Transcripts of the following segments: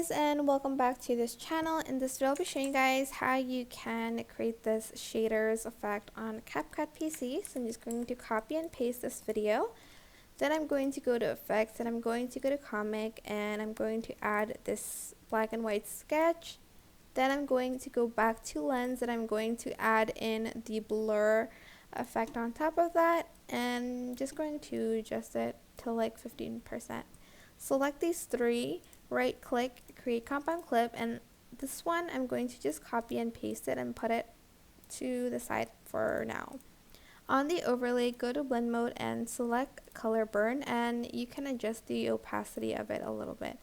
guys, and welcome back to this channel. In this video I'll be showing you guys how you can create this shaders effect on CapCut PC. So I'm just going to copy and paste this video. Then I'm going to go to effects and I'm going to go to comic and I'm going to add this black and white sketch. Then I'm going to go back to lens and I'm going to add in the blur effect on top of that, and just going to adjust it to like 15%. Select these three, right click, create compound clip, and this one I'm going to just copy and paste it and put it to the side for now. On the overlay, go to blend mode and select color burn, and you can adjust the opacity of it a little bit.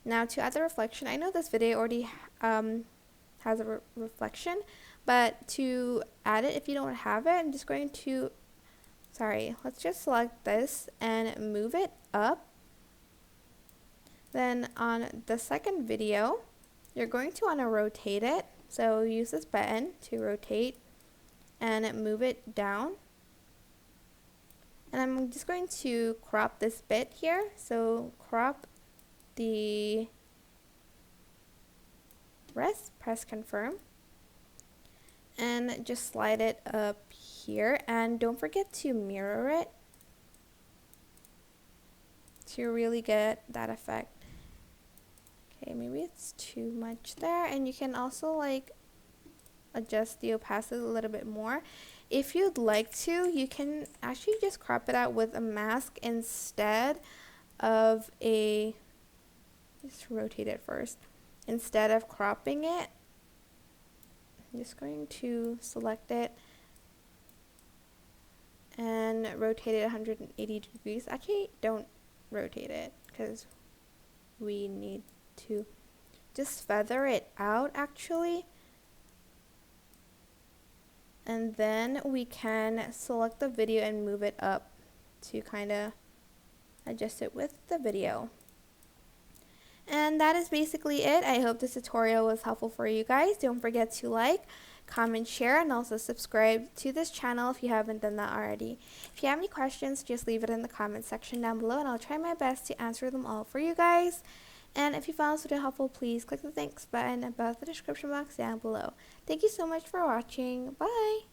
Now to add the reflection, I know this video already has a reflection, but to add it, if you don't have it, I'm just going to, let's just select this and move it up. Then on the second video, you're going to want to rotate it. So use this button to rotate and move it down. And I'm just going to crop this bit here. So crop the rest, press confirm, and just slide it up here, and don't forget to mirror it to really get that effect. Okay, maybe it's too much there, and you can also like adjust the opacity a little bit more. If you'd like to, you can actually just crop it out with a mask instead of a, just rotate it first. Instead of cropping it, I'm just going to select it and rotate it 180 degrees. Actually, don't rotate it because we need to just feather it out actually. And then we can select the video and move it up to kind of adjust it with the video. And that is basically it. I hope this tutorial was helpful for you guys. Don't forget to like, comment, share, and also subscribe to this channel if you haven't done that already. If you have any questions, just leave it in the comment section down below and I'll try my best to answer them all for you guys. And if you found this video helpful, please click the thanks button above the description box down below. Thank you so much for watching. Bye!